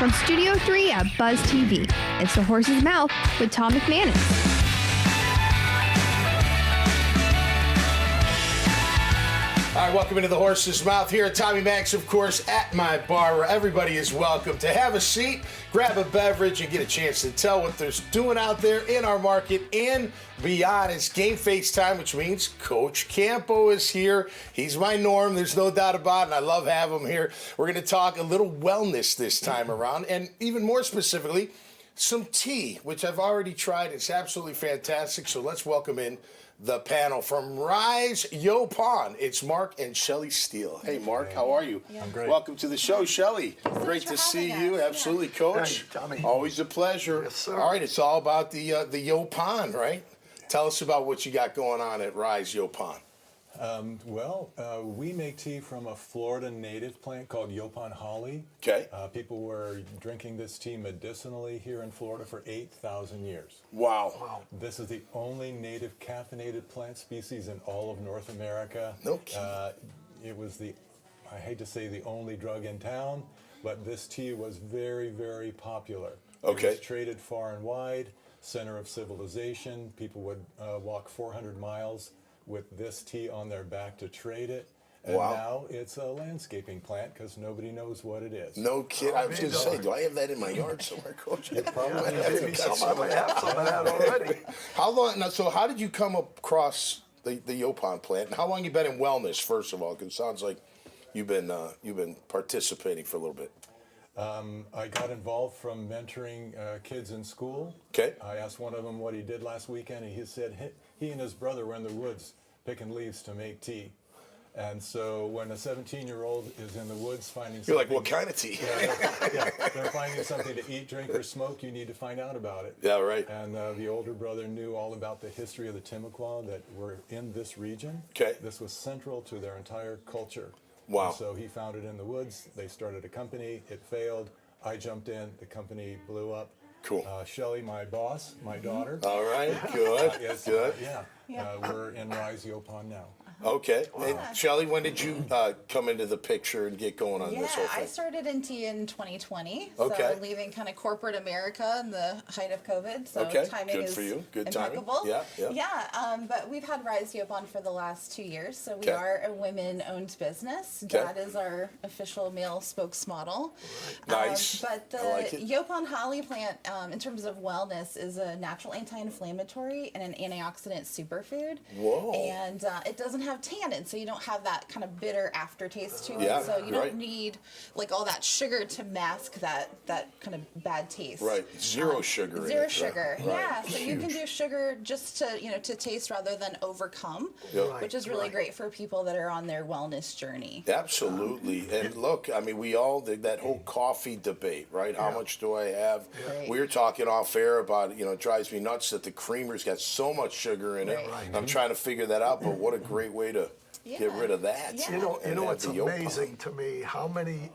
From Studio 3 at Buzz TV, it's The Horse's Mouth with Tom McManus. All right, welcome into The Horse's Mouth here at Tommy Max, of course, at my bar, where everybody is welcome to have a seat, grab a beverage, and get a chance to tell what they're doing out there in our market and beyond. It's game face time, which means Coach Campo is here. He's my norm, there's no doubt about it, and I love having him here. We're going to talk a little wellness this time around, and even more specifically, some tea, which I've already tried. It's absolutely fantastic, so let's welcome in the panel from Rise Yopon. It's Mark and Shelly Steele. Hey, Mark, how are you? I'm great. Welcome to the show, Shelly. Great to see you. Absolutely, Coach. Hey, Tommy. Always a pleasure. Yes, sir. All right, it's all about the Yopon, right? Tell us about what you got going on at Rise Yopon. We make tea from a Florida native plant called Yopon holly. Okay. People were drinking this tea medicinally here in Florida for 8,000 years. Wow. This is the only native caffeinated plant species in all of North America. No kidding. It was I hate to say the only drug in town, but this tea was very, very popular. Okay. It was traded far and wide, center of civilization. People would walk 400 miles with this tea on their back to trade it. And now it's a landscaping plant because nobody knows what it is. No kid. I was going to say, do I have that in my yard somewhere, Coach? Maybe I might have some of that already. How long? Now, so how did you come across the Yopon plant, and how long you been in wellness? First of all, because it sounds like you've been participating for a little bit. I got involved from mentoring kids in school. Okay. I asked one of them what he did last weekend, and he said he and his brother were in the woods picking leaves to make tea. And so when a 17-year-old is in the woods finding something... You're like, what kind of tea? They're finding something to eat, drink, or smoke, you need to find out about it. Yeah, right. And the older brother knew all about the history of the Timucua that were in this region. Okay. This was central to their entire culture. Wow. And so he found it in the woods. They started a company. It failed. I jumped in. The company blew up. Cool. Shelly, my boss, my daughter. All right, good, good. We're in Rise Yopon now. Okay. And Shelly, when did you come into the picture and get going on this whole thing? I started in tea in 2020. Okay. So leaving kind of corporate America in the height of COVID. So Okay. timing Good is for you. Good impeccable. timing. Yeah. But we've had Rise Yopon for the last 2 years. So we Okay. are a women-owned business. Okay. Dad is our official male spokesmodel. Nice. But the I like it. Yopon holly plant, in terms of wellness, is a natural anti-inflammatory and an antioxidant superfood. Whoa. And it doesn't have tannin, so you don't have that kind of bitter aftertaste to Yeah, it. So you right. don't need like all that sugar to mask that kind of bad taste. Right. Zero sugar in Zero it. sugar. Right. Yeah. So you can Huge. do sugar just to taste rather than overcome, Yep. which is really great for people that are on their wellness journey. Absolutely. And look, I mean, we all did that whole coffee debate, right? How much do I have? Right. We were talking off air about, it drives me nuts that the creamer's got so much sugar in it. Right. I'm trying to figure that out, but what a great way to get rid of that. Yeah. You know, have it's the Yopon. amazing to me how many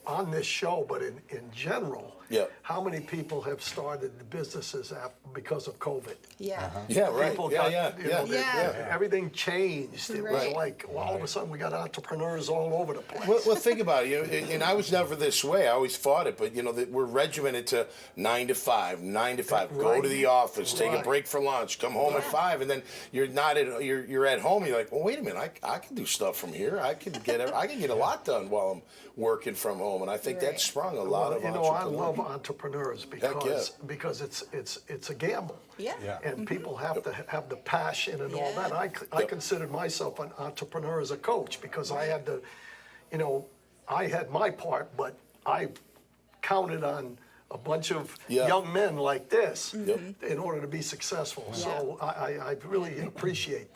on this show, but in general, Yeah. how many people have started the businesses because of COVID. Yeah. Yeah, right. People Yeah, got, Yeah. everything changed. It was Right. like, well, all of a sudden we got entrepreneurs all over the place. Well, think about it. And I was never this way. I always fought it, but that we're regimented to 9 to 5, 9 to 5. Go Right. to the office, take a Right. break for lunch, come home at 5, and then you're not at you're at home. And you're like, well, wait a minute, I can do stuff from here. I can get a lot done while I'm working from home, and I think that Right. sprung a lot of I entrepreneurs. love entrepreneurs because it's a gamble. Yeah. Yeah. And people have to have the passion and all Yeah. that. I considered myself an entrepreneur as a coach because I had to, I had my part, but I counted on a bunch of young men like this in order to be successful. So I really appreciate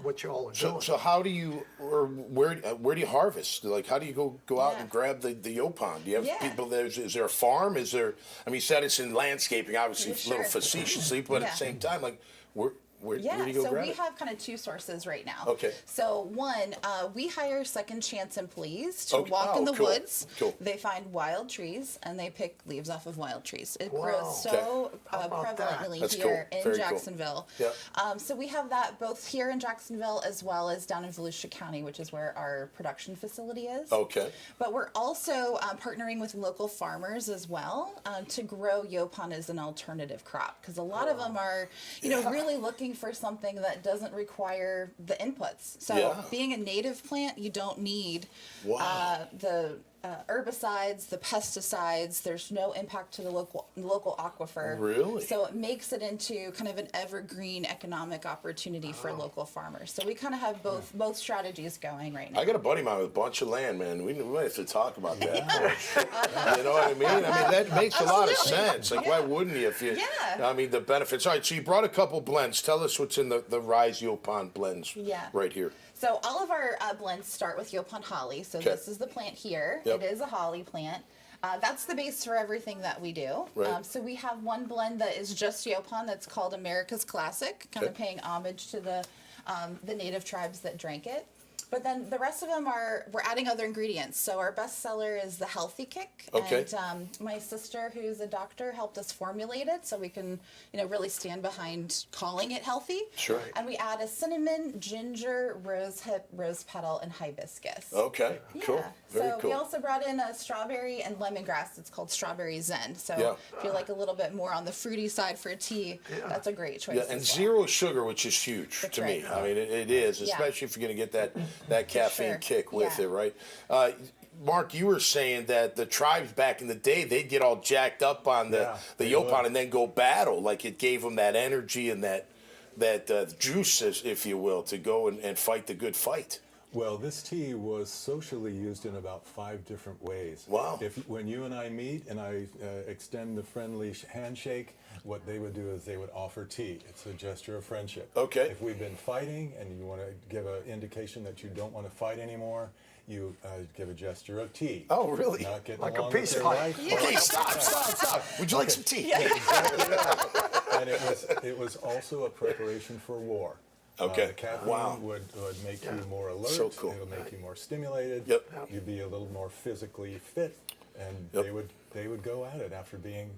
what you all are doing. So how do you, or where do you harvest? Like, how do you go out and grab the Yopon? Do you have people there? Is there a farm? Is there? I mean, you said it's in landscaping, obviously, a little facetiously, but at the same time, like, Where do you go so grab we it? have kind of two sources right now. Okay. So one, we hire second chance employees to Okay. walk in the Cool. woods. Cool. They find wild trees and they pick leaves off of wild trees. It Wow. grows so How about that? prevalently That's here cool. in Very cool. Jacksonville. Yeah. So we have that both here in Jacksonville as well as down in Volusia County, which is where our production facility is. Okay. But we're also partnering with local farmers as well to grow Yopon as an alternative crop, because a lot of them are, really looking for something that doesn't require the inputs. So being a native plant, you don't need the herbicides, the pesticides. There's no impact to the local aquifer. Really? So it makes it into kind of an evergreen economic opportunity for local farmers. So we kind of have both strategies going right now. I got a buddy of mine with a bunch of land, man. We might have to talk about that. You know what I mean? I mean, that makes a lot of sense. Like, why wouldn't you? If you, I mean, the benefits. All right, so you brought a couple blends. Tell us what's in the Rise Yopon blends right here. So all of our blends start with Yopon holly. So this is the plant here. Yep. It is a holly plant. That's the base for everything that we do. Right. So we have one blend that is just Yopon that's called America's Classic, kind of paying homage to the native tribes that drank it. But then the rest of them we're adding other ingredients. So our best seller is the Healthy Kick. Okay. And my sister, who's a doctor, helped us formulate it so we can, really stand behind calling it healthy. Sure. And we add a cinnamon, ginger, rosehip, rose petal, and hibiscus. Okay. Cool. Very so cool. we also brought in a strawberry and lemongrass. It's called Strawberry Zen. So if you like a little bit more on the fruity side for tea, that's a great choice. Yeah, and zero sugar, which is huge to me. I mean, it is, especially if you're going to get that caffeine kick with it, right? Mark, you were saying that the tribes back in the day, they'd get all jacked up on the Yopon and then go battle. Like, it gave them that energy and that juice, if you will, to go and fight the good fight. Well, this tea was socially used in about 5 different ways. Wow. When you and I meet and I extend the friendly handshake, what they would do is they would offer tea. It's a gesture of friendship. Okay. If we've been fighting and you want to give an indication that you don't want to fight anymore, you give a gesture of tea. Oh, really? Not getting Like a along peace with your pipe. wife. Okay, stop. Would you like some tea? And it was also a preparation for war. Okay. The caffeine would make you more alert. So cool. It'll make you more stimulated. Yep. You'd be a little more physically fit, and they would go at it after being,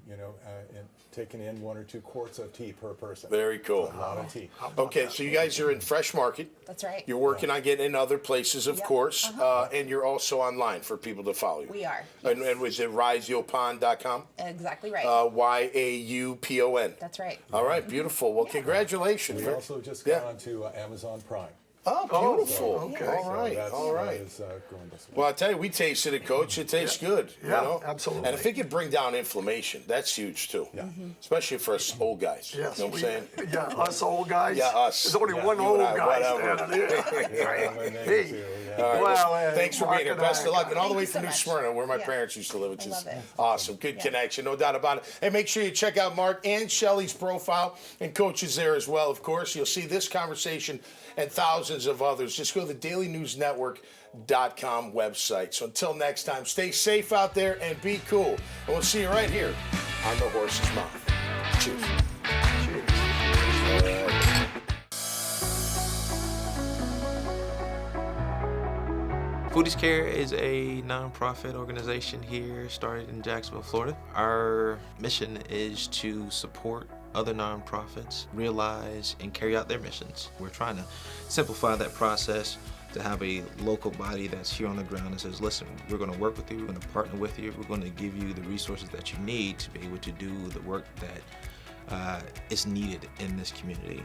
taking in 1 or 2 quarts of tea per person. Very cool. A lot of tea. Okay, so you guys are in Fresh Market. That's right. You're working on getting in other places, of course, and you're also online for people to follow you. We are. And was it riseyopon.com? Exactly right. YAUPON. That's right. All right, beautiful. Well, congratulations. We also just got onto Amazon Prime. Oh, beautiful. okay. All right, So all right. that is going this way. Well, I tell you, we tasted it, Coach. It tastes good. Yeah, you know? absolutely. And if it could bring down inflammation, that's huge too. Yeah. Especially for us old guys. Yes, You know what I'm saying? Yeah, us old guys. Yeah, us. There's only one you old and I, guy whatever. standing there. My name Hey. too, yeah. All right, Well, thanks for Mark being here. and Best I- of luck. And all the Thank way you from so New much. Smyrna, where my Yeah. parents used to live, which I is love it. awesome. Good connection, no doubt about it. And make sure you check out Mark and Shelly's profile, and Coach is there as well, of course. You'll see this conversation and thousands of others. Just go to the dailynewsnetwork.com website. So until next time, stay safe out there and be cool. And we'll see you right here on The Horse's Mouth. Cheers. Foodies Care is a nonprofit organization here started in Jacksonville, Florida. Our mission is to support other nonprofits realize and carry out their missions. We're trying to simplify that process to have a local body that's here on the ground and says, listen, we're going to work with you, we're going to partner with you, we're going to give you the resources that you need to be able to do the work that is needed in this community.